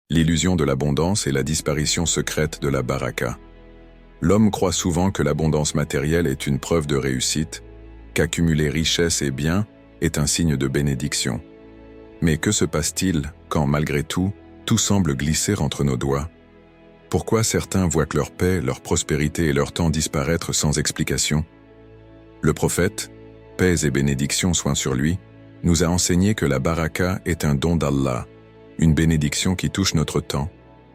L'illusion de l'abondance et la disparition secrète de la baraka. L'homme croit souvent que l'abondance matérielle est une preuve de réussite, qu'accumuler richesse et biens est un signe de bénédiction. Mais que se passe-t-il quand, malgré tout, tout semble glisser entre nos doigts? Pourquoi certains voient que leur paix, leur prospérité et leur temps disparaître sans explication? Le prophète, paix et bénédiction soient sur lui, nous a enseigné que la baraka est un don d'Allah, une bénédiction qui touche notre temps,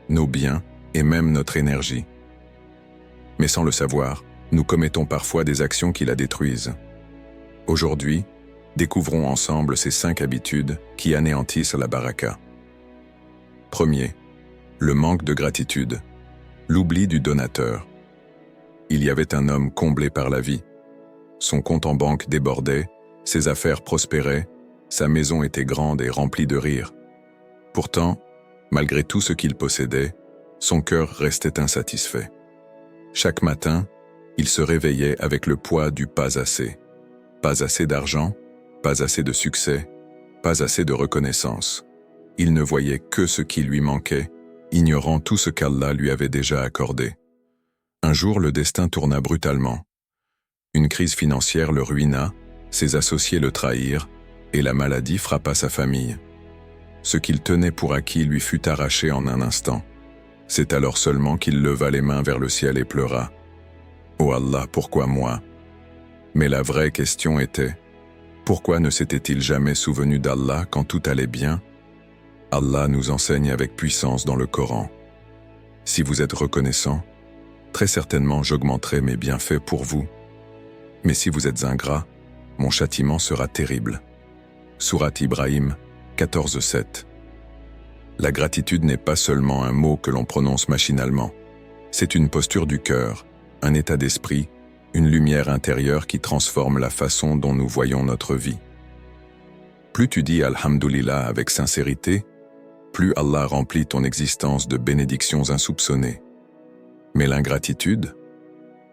nos biens et même notre énergie. Mais sans le savoir, nous commettons parfois des actions qui la détruisent. Aujourd'hui, découvrons ensemble ces 5 habitudes qui anéantissent la baraka. Premier, le manque de gratitude, l'oubli du donateur. Il y avait un homme comblé par la vie. Son compte en banque débordait, ses affaires prospéraient, sa maison était grande et remplie de rires. Pourtant, malgré tout ce qu'il possédait, son cœur restait insatisfait. Chaque matin, il se réveillait avec le poids du pas assez. Pas assez d'argent, pas assez de succès, pas assez de reconnaissance. Il ne voyait que ce qui lui manquait, ignorant tout ce qu'Allah lui avait déjà accordé. Un jour, le destin tourna brutalement. Une crise financière le ruina, ses associés le trahirent, et la maladie frappa sa famille. Ce qu'il tenait pour acquis lui fut arraché en un instant. C'est alors seulement qu'il leva les mains vers le ciel et pleura. « Oh Allah, pourquoi moi ?» Mais la vraie question était, pourquoi ne s'était-il jamais souvenu d'Allah quand tout allait bien? Allah nous enseigne avec puissance dans le Coran. Si vous êtes reconnaissant, très certainement j'augmenterai mes bienfaits pour vous. Mais si vous êtes ingrat, mon châtiment sera terrible. Sourate Ibrahim 14:7. La gratitude n'est pas seulement un mot que l'on prononce machinalement. C'est une posture du cœur, un état d'esprit, une lumière intérieure qui transforme la façon dont nous voyons notre vie. Plus tu dis Alhamdulillah avec sincérité, plus Allah remplit ton existence de bénédictions insoupçonnées. Mais l'ingratitude,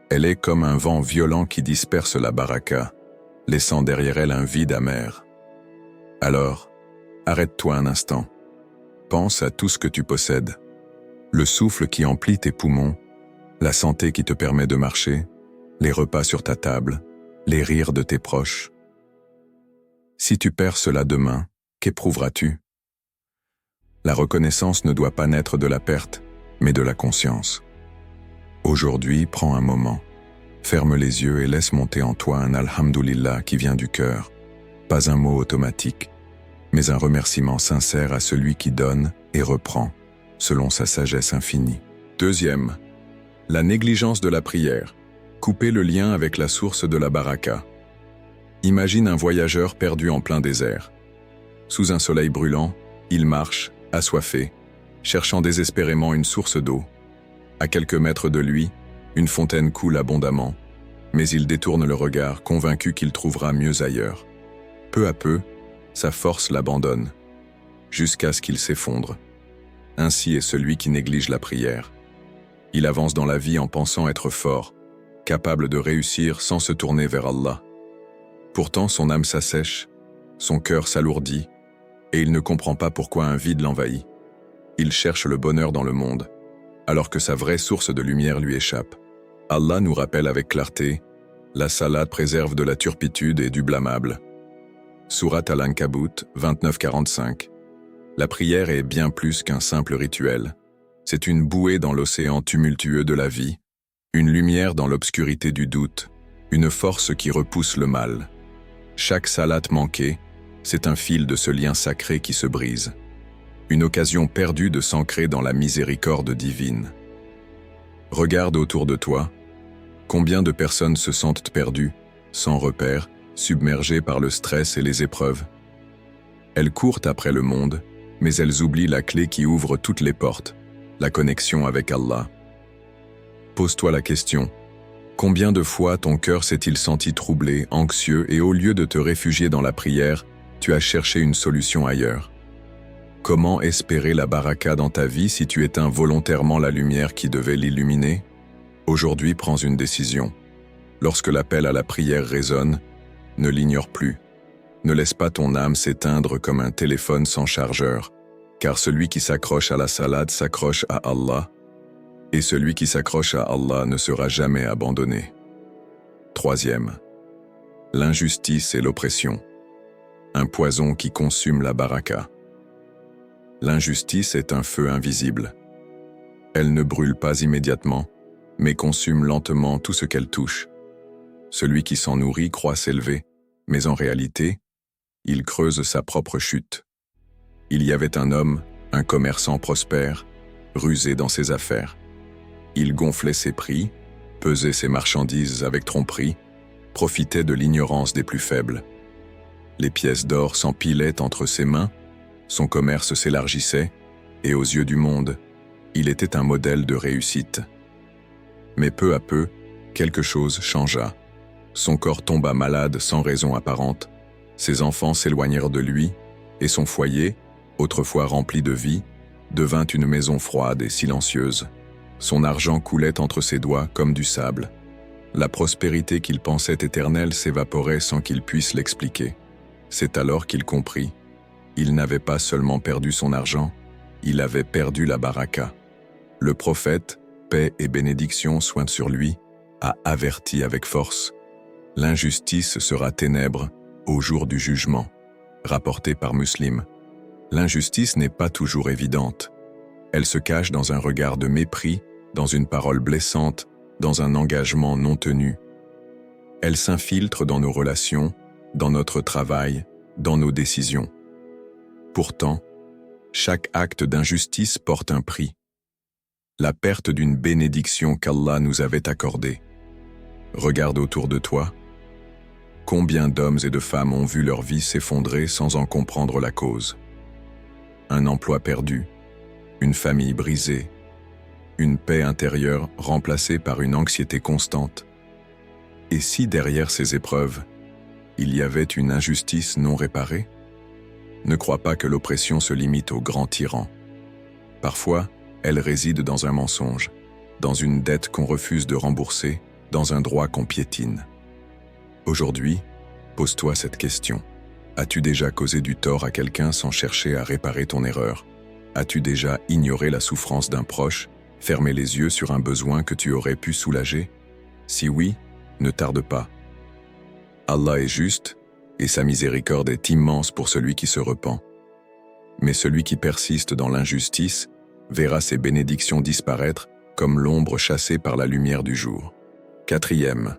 elle est comme un vent violent qui disperse la baraka, laissant derrière elle un vide amer. Alors, arrête-toi un instant. Pense à tout ce que tu possèdes. Le souffle qui emplit tes poumons, la santé qui te permet de marcher, les repas sur ta table, les rires de tes proches. Si tu perds cela demain, qu'éprouveras-tu? La reconnaissance ne doit pas naître de la perte, mais de la conscience. Aujourd'hui, prends un moment. Ferme les yeux et laisse monter en toi un Alhamdulillah qui vient du cœur. Pas un mot automatique, mais un remerciement sincère à celui qui donne et reprend, selon sa sagesse infinie. Deuxième, la négligence de la prière. Couper le lien avec la source de la baraka. Imagine un voyageur perdu en plein désert. Sous un soleil brûlant, il marche, assoiffé, cherchant désespérément une source d'eau. À quelques mètres de lui, une fontaine coule abondamment, mais il détourne le regard, convaincu qu'il trouvera mieux ailleurs. Peu à peu, sa force l'abandonne, jusqu'à ce qu'il s'effondre. Ainsi est celui qui néglige la prière. Il avance dans la vie en pensant être fort, capable de réussir sans se tourner vers Allah. Pourtant, son âme s'assèche, son cœur s'alourdit, et il ne comprend pas pourquoi un vide l'envahit. Il cherche le bonheur dans le monde, alors que sa vraie source de lumière lui échappe. Allah nous rappelle avec clarté, la salade préserve de la turpitude et du blâmable. Sourate Al-Ankabut 29:45. La prière est bien plus qu'un simple rituel. C'est une bouée dans l'océan tumultueux de la vie, une lumière dans l'obscurité du doute, une force qui repousse le mal. Chaque salate manquée, c'est un fil de ce lien sacré qui se brise. Une occasion perdue de s'ancrer dans la miséricorde divine. Regarde autour de toi. Combien de personnes se sentent perdues, sans repère, submergées par le stress et les épreuves? Elles courent après le monde, mais elles oublient la clé qui ouvre toutes les portes, la connexion avec Allah. Pose-toi la question. Combien de fois ton cœur s'est-il senti troublé, anxieux, et au lieu de te réfugier dans la prière, tu as cherché une solution ailleurs? Comment espérer la baraka dans ta vie si tu éteins volontairement la lumière qui devait l'illuminer? Aujourd'hui, prends une décision. Lorsque l'appel à la prière résonne, ne l'ignore plus. Ne laisse pas ton âme s'éteindre comme un téléphone sans chargeur. car celui qui s'accroche à la salade s'accroche à Allah, et celui qui s'accroche à Allah ne sera jamais abandonné. Troisième, l'injustice et l'oppression, un poison qui consume la baraka. L'injustice est un feu invisible. Elle ne brûle pas immédiatement, mais consume lentement tout ce qu'elle touche. Celui qui s'en nourrit croit s'élever, mais en réalité, il creuse sa propre chute. Il y avait un homme, un commerçant prospère, rusé dans ses affaires. Il gonflait ses prix, pesait ses marchandises avec tromperie, profitait de l'ignorance des plus faibles. Les pièces d'or s'empilaient entre ses mains, son commerce s'élargissait, et aux yeux du monde, il était un modèle de réussite. Mais peu à peu, quelque chose changea. Son corps tomba malade sans raison apparente, ses enfants s'éloignèrent de lui, et son foyer, autrefois rempli de vie, devint une maison froide et silencieuse. Son argent coulait entre ses doigts comme du sable. La prospérité qu'il pensait éternelle s'évaporait sans qu'il puisse l'expliquer. C'est alors qu'il comprit. Il n'avait pas seulement perdu son argent, il avait perdu la baraka. Le prophète, paix et bénédiction soient sur lui, a averti avec force. L'injustice sera ténèbres au jour du jugement. Rapporté par Muslim. L'injustice n'est pas toujours évidente. Elle se cache dans un regard de mépris, dans une parole blessante, dans un engagement non tenu. Elle s'infiltre dans nos relations, dans notre travail, dans nos décisions. Pourtant, chaque acte d'injustice porte un prix. La perte d'une bénédiction qu'Allah nous avait accordée. Regarde autour de toi. Combien d'hommes et de femmes ont vu leur vie s'effondrer sans en comprendre la cause? Un emploi perdu, une famille brisée, une paix intérieure remplacée par une anxiété constante. Et si derrière ces épreuves, il y avait une injustice non réparée? Ne crois pas que l'oppression se limite aux grands tyrans. Parfois, elle réside dans un mensonge, dans une dette qu'on refuse de rembourser, dans un droit qu'on piétine. Aujourd'hui, pose-toi cette question. As-tu déjà causé du tort à quelqu'un sans chercher à réparer ton erreur? As-tu déjà ignoré la souffrance d'un proche, fermé les yeux sur un besoin que tu aurais pu soulager? Si oui, ne tarde pas. Allah est juste, et sa miséricorde est immense pour celui qui se repent. Mais celui qui persiste dans l'injustice verra ses bénédictions disparaître comme l'ombre chassée par la lumière du jour. Quatrième,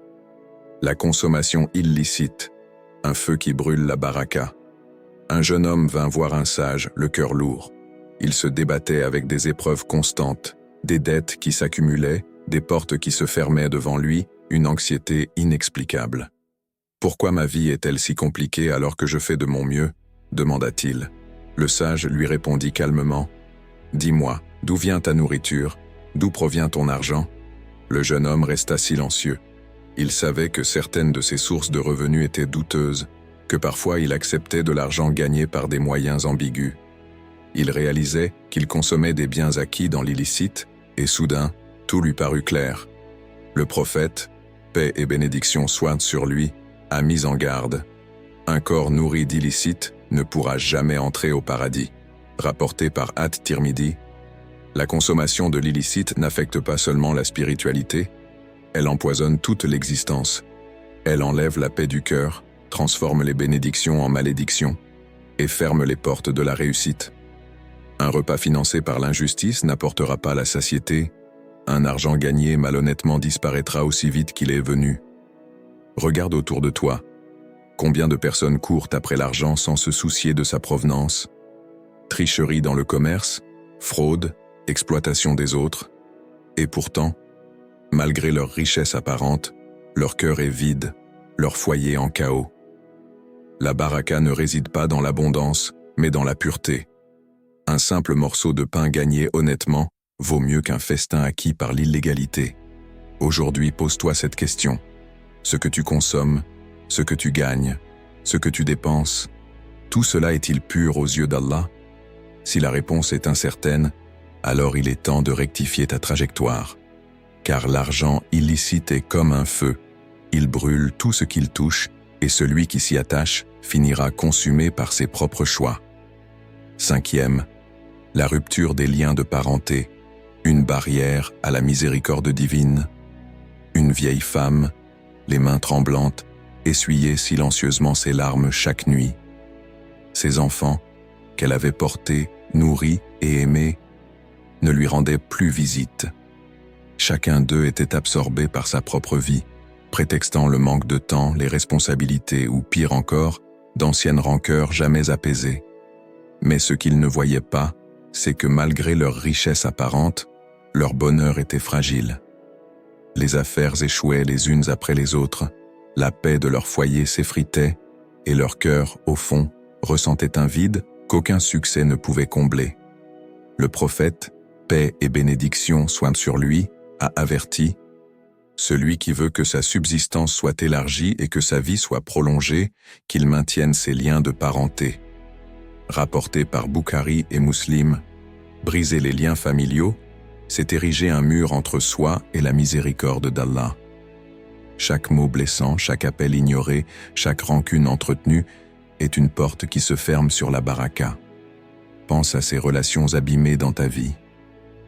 la consommation illicite, un feu qui brûle la baraka. Un jeune homme vint voir un sage, le cœur lourd. Il se débattait avec des épreuves constantes, des dettes qui s'accumulaient, des portes qui se fermaient devant lui, une anxiété inexplicable. « Pourquoi ma vie est-elle si compliquée alors que je fais de mon mieux ?» demanda-t-il. Le sage lui répondit calmement. « Dis-moi, d'où vient ta nourriture? D'où provient ton argent ?» Le jeune homme resta silencieux. Il savait que certaines de ses sources de revenus étaient douteuses, que parfois il acceptait de l'argent gagné par des moyens ambigus. Il réalisait qu'il consommait des biens acquis dans l'illicite, et soudain, tout lui parut clair. Le prophète, paix et bénédiction soient sur lui, a mis en garde. Un corps nourri d'illicite ne pourra jamais entrer au paradis. Rapporté par At-Tirmidhi, la consommation de l'illicite n'affecte pas seulement la spiritualité, elle empoisonne toute l'existence. Elle enlève la paix du cœur, transforme les bénédictions en malédictions et ferme les portes de la réussite. Un repas financé par l'injustice n'apportera pas la satiété. Un argent gagné malhonnêtement disparaîtra aussi vite qu'il est venu. Regarde autour de toi. Combien de personnes courent après l'argent sans se soucier de sa provenance? Tricherie dans le commerce, fraude, exploitation des autres. Et pourtant, malgré leur richesse apparente, leur cœur est vide, leur foyer en chaos. La baraka ne réside pas dans l'abondance, mais dans la pureté. Un simple morceau de pain gagné honnêtement vaut mieux qu'un festin acquis par l'illégalité. Aujourd'hui, pose-toi cette question. Ce que tu consommes, ce que tu gagnes, ce que tu dépenses, tout cela est-il pur aux yeux d'Allah? Si la réponse est incertaine, alors il est temps de rectifier ta trajectoire. Car l'argent illicite est comme un feu. Il brûle tout ce qu'il touche et celui qui s'y attache finira consumé par ses propres choix. Cinquième, la rupture des liens de parenté, une barrière à la miséricorde divine. Une vieille femme, les mains tremblantes, essuyait silencieusement ses larmes chaque nuit. Ses enfants, qu'elle avait portés, nourris et aimés, ne lui rendaient plus visite. Chacun d'eux était absorbé par sa propre vie, prétextant le manque de temps, les responsabilités ou, pire encore, d'anciennes rancœurs jamais apaisées. Mais ce qu'ils ne voyaient pas, c'est que malgré leur richesse apparente, leur bonheur était fragile. Les affaires échouaient les unes après les autres, la paix de leur foyer s'effritait, et leur cœur, au fond, ressentait un vide qu'aucun succès ne pouvait combler. Le prophète, paix et bénédiction soient sur lui, a averti « Celui qui veut que sa subsistance soit élargie et que sa vie soit prolongée, qu'il maintienne ses liens de parenté. » Rapporté par Bukhari et Muslim, briser les liens familiaux, c'est ériger un mur entre soi et la miséricorde d'Allah. Chaque mot blessant, chaque appel ignoré, chaque rancune entretenue est une porte qui se ferme sur la baraka. Pense à ces relations abîmées dans ta vie.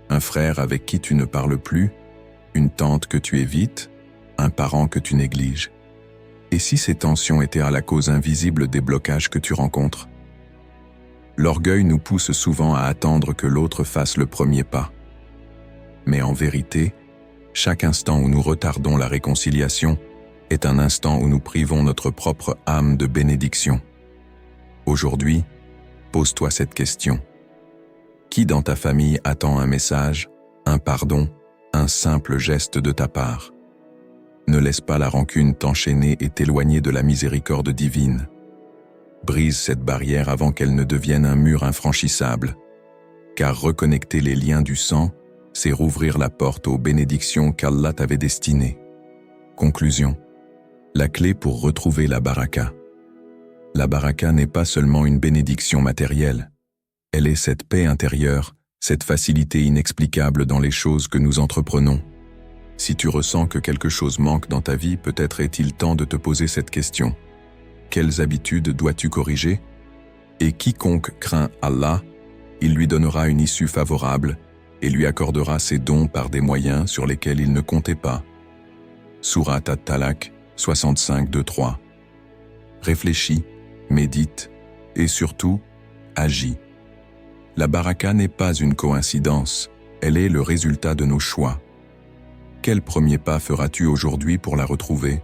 Un frère avec qui tu ne parles plus, une tante que tu évites, un parent que tu négliges. Et si ces tensions étaient à la cause invisible des blocages que tu rencontres? L'orgueil nous pousse souvent à attendre que l'autre fasse le premier pas. Mais en vérité, chaque instant où nous retardons la réconciliation est un instant où nous privons notre propre âme de bénédiction. Aujourd'hui, pose-toi cette question. Qui dans ta famille attend un message, un pardon, un simple geste de ta part? Ne laisse pas la rancune t'enchaîner et t'éloigner de la miséricorde divine. Brise cette barrière avant qu'elle ne devienne un mur infranchissable, car reconnecter les liens du sang, c'est rouvrir la porte aux bénédictions qu'Allah t'avait destinées. Conclusion. La clé pour retrouver la baraka. La baraka n'est pas seulement une bénédiction matérielle. Elle est cette paix intérieure, cette facilité inexplicable dans les choses que nous entreprenons. Si tu ressens que quelque chose manque dans ta vie, peut-être est-il temps de te poser cette question. Quelles habitudes dois-tu corriger? Et quiconque craint Allah, il lui donnera une issue favorable et lui accordera ses dons par des moyens sur lesquels il ne comptait pas. Sourate At-Talaq 65-3. Réfléchis, médite et surtout, agis. La baraka n'est pas une coïncidence, elle est le résultat de nos choix. Quel premier pas feras-tu aujourd'hui pour la retrouver?